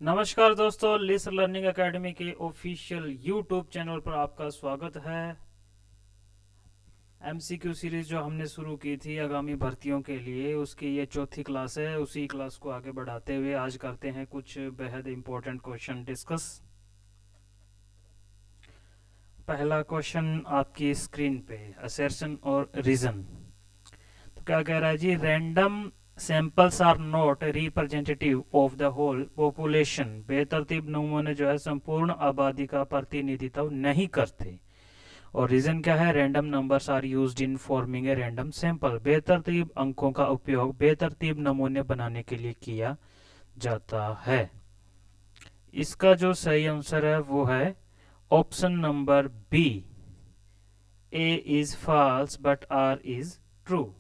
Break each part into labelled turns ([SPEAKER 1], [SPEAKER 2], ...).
[SPEAKER 1] नमस्कार दोस्तों, लिस learning academy के ऑफिशियल यूट्यूब चैनल पर आपका स्वागत है। एमसीक्यू सीरीज जो हमने शुरू की थी आगामी भर्तियों के लिए, उसकी ये चौथी क्लास है। उसी क्लास को आगे बढ़ाते हुए आज करते हैं कुछ बेहद इंपॉर्टेंट क्वेश्चन डिस्कस। पहला क्वेश्चन आपकी स्क्रीन पे, असर्शन और रीजन। तो क्या कह रहा है जी, random samples are not representative of the whole population. बेतरतीब नमूने जो है संपूर्ण आबादी का प्रतिनिधित्व नहीं करते। और रीजन क्या है, random numbers are used in forming a random sample. बेतरतीब अंकों का उपयोग बेतरतीब नमूने बनाने के लिए किया जाता है। इसका जो सही आंसर है वो है option number B, A is false but R is true.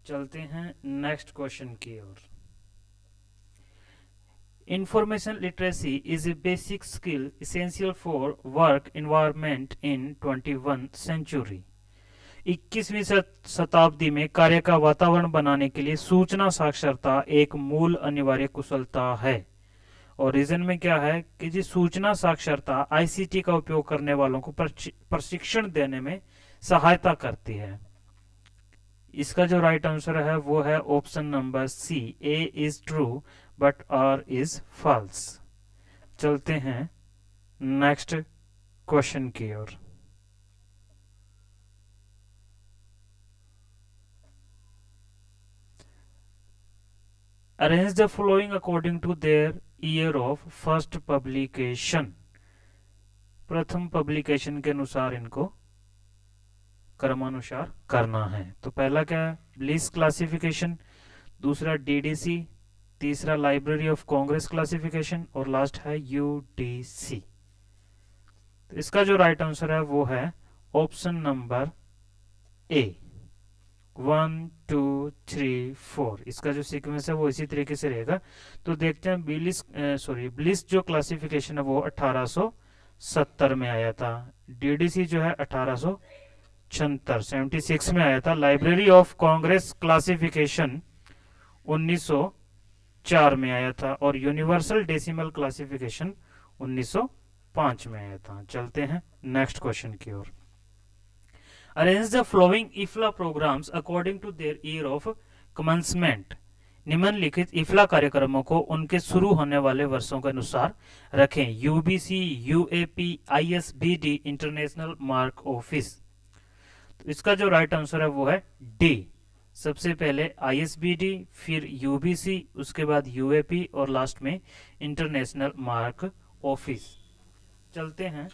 [SPEAKER 1] चलते हैं नेक्स्ट क्वेश्चन की ओर। Information literacy is a basic skill essential for work environment in 21st century. 21वीं शताब्दी में कार्य का वातावरण बनाने के लिए सूचना साक्षरता एक मूल अनिवार्य कुशलता है। और रीजन में क्या है कि जी सूचना साक्षरता आईसीटी का उपयोग करने वालों को प्रशिक्षण देने में सहायता करती है। इसका जो राइट आंसर है वो है option number C, A is true but R is false. चलते हैं नेक्स्ट क्वेश्चन की ओर। Arrange the following according to their year of first publication. प्रथम पब्लिकेशन के अनुसार इनको क्रमानुसार करना है। तो पहला क्या है, ब्लिस क्लासिफिकेशन, दूसरा डीडीसी, तीसरा लाइब्रेरी ऑफ कांग्रेस क्लासिफिकेशन और लास्ट है यूडीसी। तो इसका जो राइट आंसर है वो है ऑप्शन नंबर ए, 1 2 3 4। इसका जो सीक्वेंस है वो इसी तरीके से रहेगा। तो देखते हैं ब्लिस जो क्लासिफिकेशन है वो 1870 में आया था। डीडीसी जो है 1876 में आया था। लाइब्रेरी ऑफ कांग्रेस क्लासिफिकेशन 1904 में आया था। और यूनिवर्सल डेसिमल क्लासिफिकेशन 1905 में आया था। चलते हैं नेक्स्ट क्वेश्चन की ओर। Arrange the following IFLA programmes according to their year of commencement. निम्नलिखित इफ्ला कार्यक्रमों को उनके शुरू होने वाले वर्षों के अनुसार रखें। UBC, UAP, ISBD, international MARC office. तो इसका जो राइट आंसर है वो है डी। सबसे पहले आईएसबीडी, फिर यूबीसी, उसके बाद यूएपी और लास्ट में इंटरनेशनल मार्क ऑफिस। चलते हैं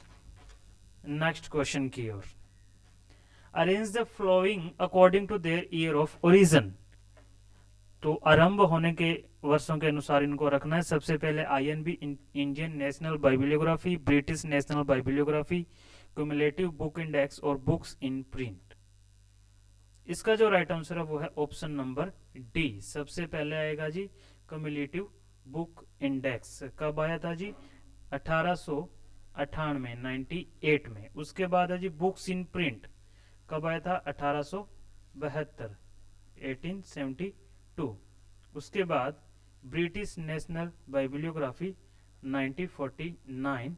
[SPEAKER 1] नेक्स्ट क्वेश्चन की ओर। Arrange the following according to their year of origin. तो आरंभ होने के वर्षों के अनुसार इनको रखना है। सबसे पहले INB, Indian national bibliography, British national bibliography, cumulative book index और बुक्स इन प्रिंट। इसका जो राइट आंसर है वो है ऑप्शन नंबर डी। सबसे पहले आएगा जी क्यूमुलेटिव बुक इंडेक्स। कब आया था जी, 1898, 98 में। उसके बाद है जी बुक्स इन प्रिंट। कब आया था, 1872, 1872। उसके बाद ब्रिटिश नेशनल बाइबिलियोग्राफी 1949।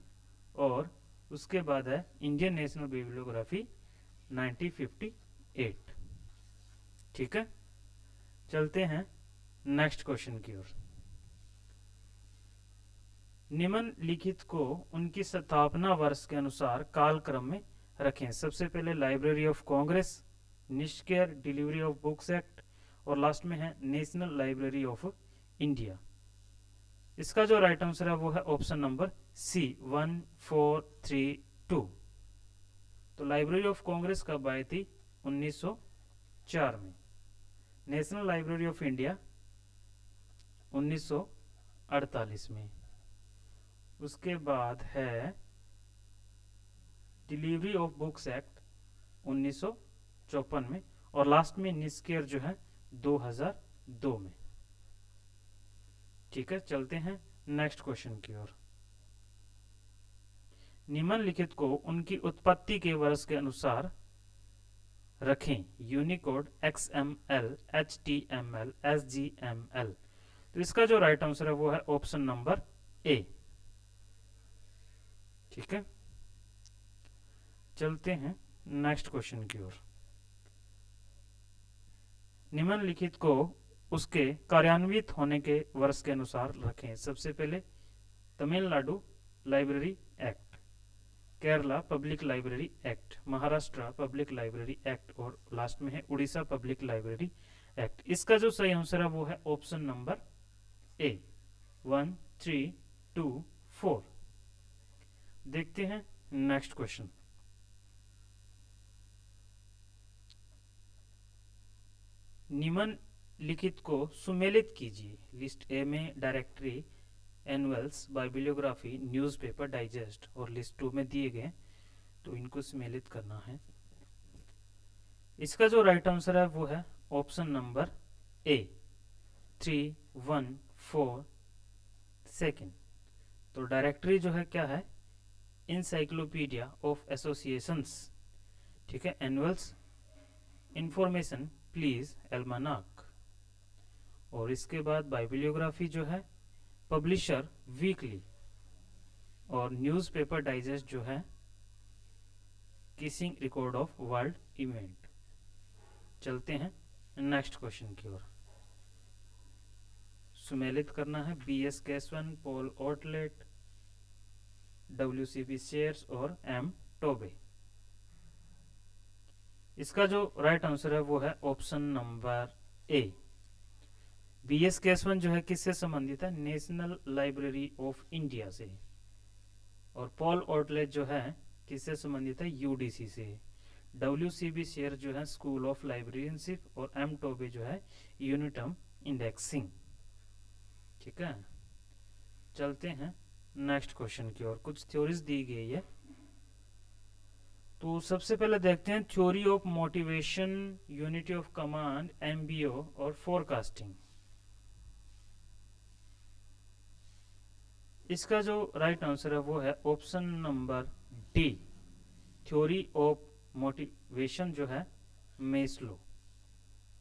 [SPEAKER 1] और उसके बाद है इंडियन नेशनल बाइबिलियोग्राफी 1958। ठीक है, चलते हैं नेक्स्ट क्वेश्चन की ओर। निम्नलिखित को उनकी स्थापना वर्ष के अनुसार कालक्रम में रखें। सबसे पहले लाइब्रेरी ऑफ कांग्रेस, निष्क्रिय डिलीवरी ऑफ बुक्स एक्ट और लास्ट में है नेशनल लाइब्रेरी ऑफ इंडिया। इसका जो राइट आंसर है वो है ऑप्शन नंबर सी, 1432। तो लाइब्रेरी ऑफ कांग्रेस कब आई थी, 1904 में। नेशनल लाइब्रेरी ऑफ इंडिया 1948 में। उसके बाद है डिलीवरी ऑफ बुक्स एक्ट 1954 में। और लास्ट में निष्क्रिय जो है 2002 में। ठीक है, चलते हैं नेक्स्ट क्वेश्चन की ओर। निम्नलिखित को उनकी उत्पत्ति के वर्ष के अनुसार रखें। Unicode, XML, HTML, SGML। तो इसका जो राइट आंसर है वो है ऑप्शन नंबर ए। ठीक है, चलते हैं नेक्स्ट क्वेश्चन की ओर। निम्नलिखित को उसके कार्यान्वित होने के वर्ष के अनुसार रखें। सबसे पहले Tamil Nadu library act, Kerala public library act, Maharashtra public library act और लास्ट में है उड़ीसा पब्लिक लाइब्रेरी एक्ट। इसका जो सही आंसर है वो है ऑप्शन नंबर ए 1 3 2 4। देखते हैं नेक्स्ट क्वेश्चन। निम्नलिखित को सुमेलित कीजिए। लिस्ट ए में डायरेक्टरी, एनुअल्स, बाइबिलियोग्राफी, न्यूज़पेपर, डाइजेस्ट, और लिस्ट 2 में दिए गए, तो इनको सम्मिलित करना है। इसका जो राइट आंसर है वो है ऑप्शन नंबर ए 3 1 4 सेकेंड। तो डायरेक्टरी जो है क्या है, इंसाइक्लोपीडिया ऑफ एसोसिएशंस। ठीक है, एनुअल्स, इंफॉर्मेशन प्लीज एल्मानाक, और इसके बाद बाइबिलियोग्राफी जो है पब्लिशर वीकली, और न्यूज़पेपर डाइजेस्ट जो है kissing record of world event. चलते हैं नेक्स्ट क्वेश्चन की ओर। सुमेलित करना है BS Kesavan, Paul Otlet, WCP Sayers और M टोबे। इसका जो राइट आंसर है वो है option number A. BS Kesavan जो है किससे संबंधित है, नेशनल लाइब्रेरी ऑफ इंडिया से, और पॉल ऑटलेट जो है किससे संबंधित है, UDC से। WCB शेयर जो है स्कूल ऑफ लाइब्रेरियनशिप, और M टोबे जो है यूनिटम इंडेक्सिंग। ठीक है, चलते हैं नेक्स्ट क्वेश्चन की ओर। कुछ थ्योरीज दी गई है, तो सबसे पहले देखते हैं theory of motivation, unity of command, MBO और फोरकास्टिंग। इसका जो राइट आंसर है वो है option number D, theory of motivation जो है मेस्लो।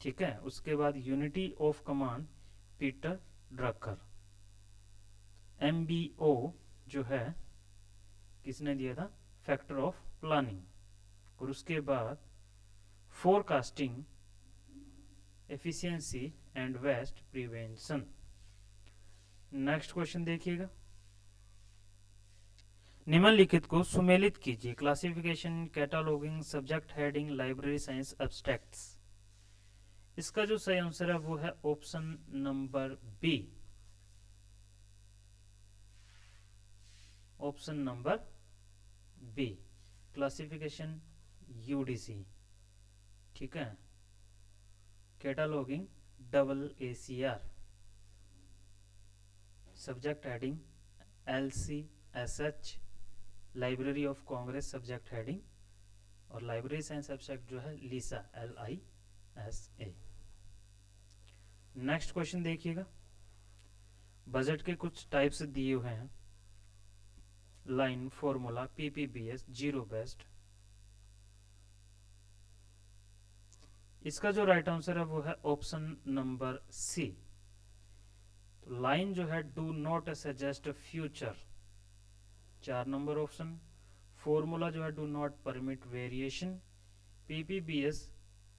[SPEAKER 1] ठीक है, उसके बाद unity of command Peter Drucker, MBO जो है किसने दिया था, फैक्टर ऑफ प्लानिंग, और उसके बाद forecasting, efficiency and waste prevention. Next question देखिएगा। निम्नलिखित को सुमेलित कीजिए। Classification, cataloguing, subject heading, library science, abstracts. इसका जो सही आंसर है वो है option number B, option number B, classification UDC। ठीक है, cataloguing AACR, subject heading LCSH, Library of Congress subject heading, और लाइब्रेरी साइंस सब्जेक्ट जो है लीसा LISA। नेक्स्ट क्वेश्चन देखिएगा। बजट के कुछ टाइप्स दिए हुए हैं, line, formula, PPBS, zero based. इसका जो राइट आंसर है वो है ऑप्शन नंबर सी। तो लाइन जो है do not suggest future, 4 number option. Formula जो है do not permit variation. PPBS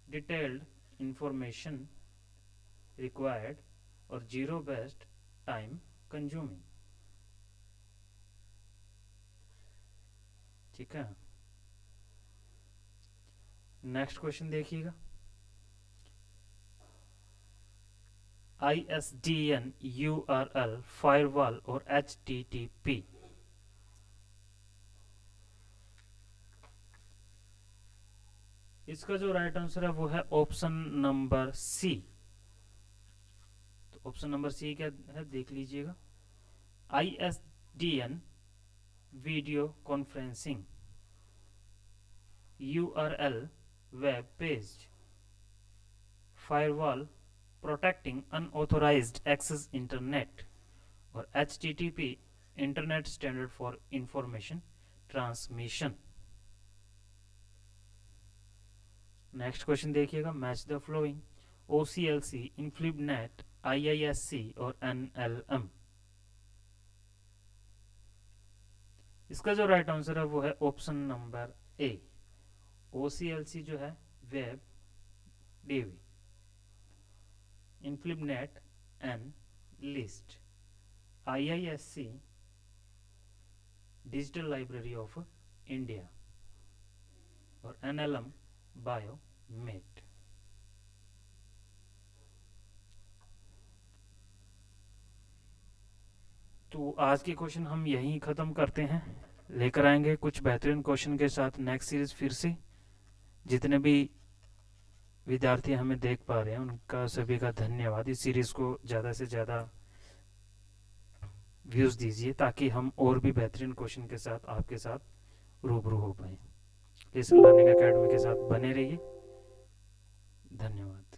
[SPEAKER 1] detailed information required, और जीरो बेस्ड टाइम कंज्यूमिंग। ठीक है, नेक्स्ट क्वेश्चन देखिएगा। ISDN, URL, फायरवॉल और HTTP। इसका जो राइट आंसर है वो है ऑप्शन नंबर सी। तो ऑप्शन नंबर सी क्या है देख लीजिएगा। ISDN video conferencing, URL web page, firewall protecting unauthorised access internet, और HTTP internet standard for information transmission. Next question देखिएगा। Match the following. OCLC, INFLIBNET, IISc और NLM। इसका जो राइट आंसर है वो है ऑप्शन नंबर ए, OCLC जो है web DB, INFLIBNET and list, IISc digital library of India और NLM बायोमेट। तो आज के क्वेश्चन हम यहीं ख़त्म करते हैं, लेकर आएंगे कुछ बेहतरीन क्वेश्चन के साथ नेक्स्ट सीरीज फिर से। जितने भी विद्यार्थी हमें देख पा रहे हैं उनका सभी का धन्यवाद। इस सीरीज़ को ज़्यादा से ज़्यादा व्यूज़ दीजिए ताकि हम और भी बेहतरीन क्वेश्चन के साथ आपके साथ रूबरू हो पाए। लेसन लर्निंग एकेडमी के साथ बने रहिए। धन्यवाद।